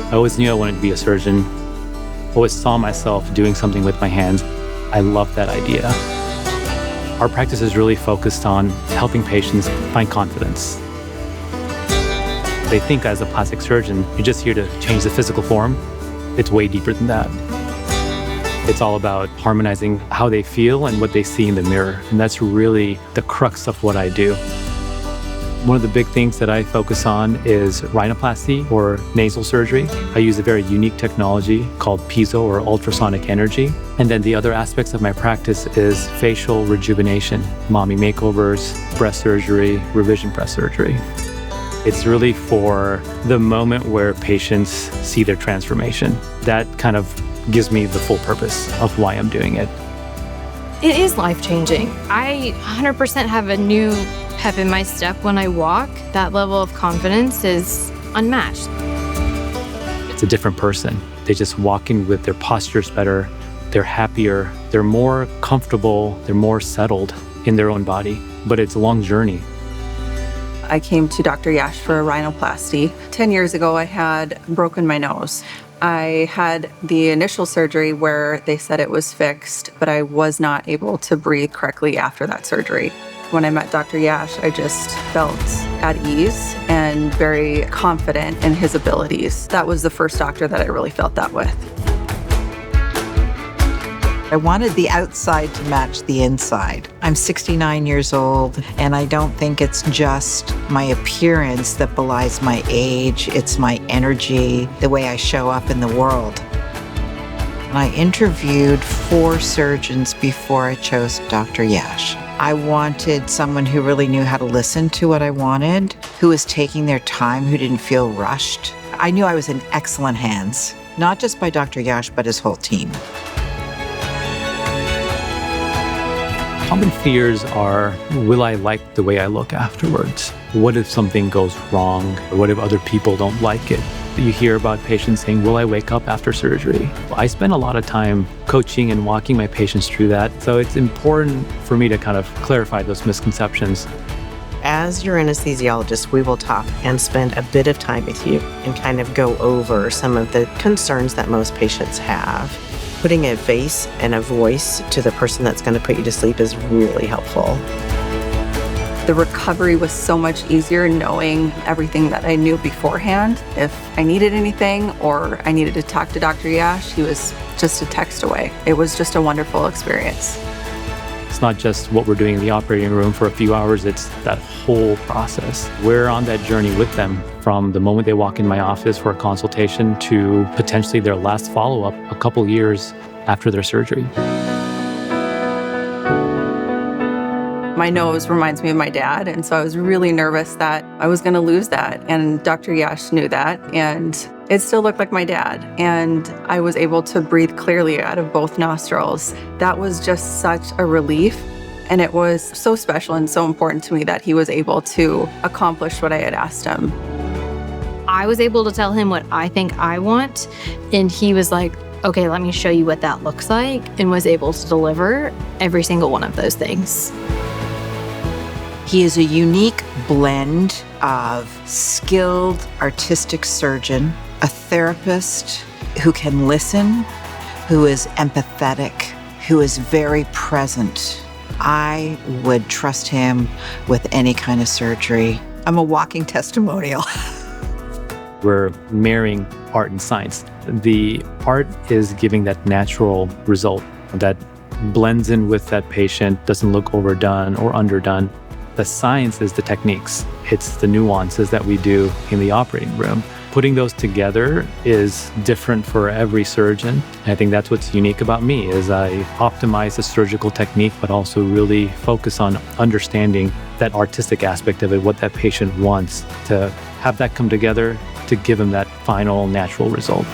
I always knew I wanted to be a surgeon. Always saw myself doing something with my hands. I love that idea. Our practice is really focused on helping patients find confidence. They think as a plastic surgeon, you're just here to change the physical form. It's way deeper than that. It's all about harmonizing how they feel and what they see in the mirror. And that's really the crux of what I do. One of the big things that I focus on is rhinoplasty or nasal surgery. I use a very unique technology called piezo or ultrasonic energy. And then the other aspects of my practice is facial rejuvenation, mommy makeovers, breast surgery, revision breast surgery. It's really for the moment where patients see their transformation. That kind of gives me the full purpose of why I'm doing it. It is life-changing. I 100% have a new pep in my step when I walk. That level of confidence is unmatched. It's a different person. They just walk in with their postures better, they're happier, they're more comfortable, they're more settled in their own body. But it's a long journey. I came to Dr. Yash for a rhinoplasty. 10 years ago, I had broken my nose. I had the initial surgery where they said it was fixed, but I was not able to breathe correctly after that surgery. When I met Dr. Yash, I just felt at ease and very confident in his abilities. That was the first doctor that I really felt that with. I wanted the outside to match the inside. I'm 69 years old, and I don't think it's just my appearance that belies my age. It's my energy, the way I show up in the world. I interviewed 4 surgeons before I chose Dr. Yash. I wanted someone who really knew how to listen to what I wanted, who was taking their time, who didn't feel rushed. I knew I was in excellent hands, not just by Dr. Yash, but his whole team. Common fears are, will I like the way I look afterwards? What if something goes wrong? What if other people don't like it? You hear about patients saying, will I wake up after surgery? I spend a lot of time coaching and walking my patients through that. So it's important for me to kind of clarify those misconceptions. As your anesthesiologist, we will talk and spend a bit of time with you and kind of go over some of the concerns that most patients have. Putting a face and a voice to the person that's going to put you to sleep is really helpful. The recovery was so much easier knowing everything that I knew beforehand. If I needed anything or I needed to talk to Dr. Yash, he was just a text away. It was just a wonderful experience. It's not just what we're doing in the operating room for a few hours, it's that whole process. We're on that journey with them from the moment they walk in my office for a consultation to potentially their last follow-up a couple years after their surgery. My nose reminds me of my dad, and so I was really nervous that I was going to lose that. And Dr. Yash knew that, and it still looked like my dad. And I was able to breathe clearly out of both nostrils. That was just such a relief. And it was so special and so important to me that he was able to accomplish what I had asked him. I was able to tell him what I think I want, and he was like, okay, let me show you what that looks like, and was able to deliver every single one of those things. He is a unique blend of skilled artistic surgeon, a therapist who can listen, who is empathetic, who is very present. I would trust him with any kind of surgery. I'm a walking testimonial. We're marrying art and science. The art is giving that natural result that blends in with that patient, doesn't look overdone or underdone. The science is the techniques. It's the nuances that we do in the operating room. Putting those together is different for every surgeon. And I think that's what's unique about me is I optimize the surgical technique, but also really focus on understanding that artistic aspect of it, what that patient wants, to have that come together to give them that final natural result.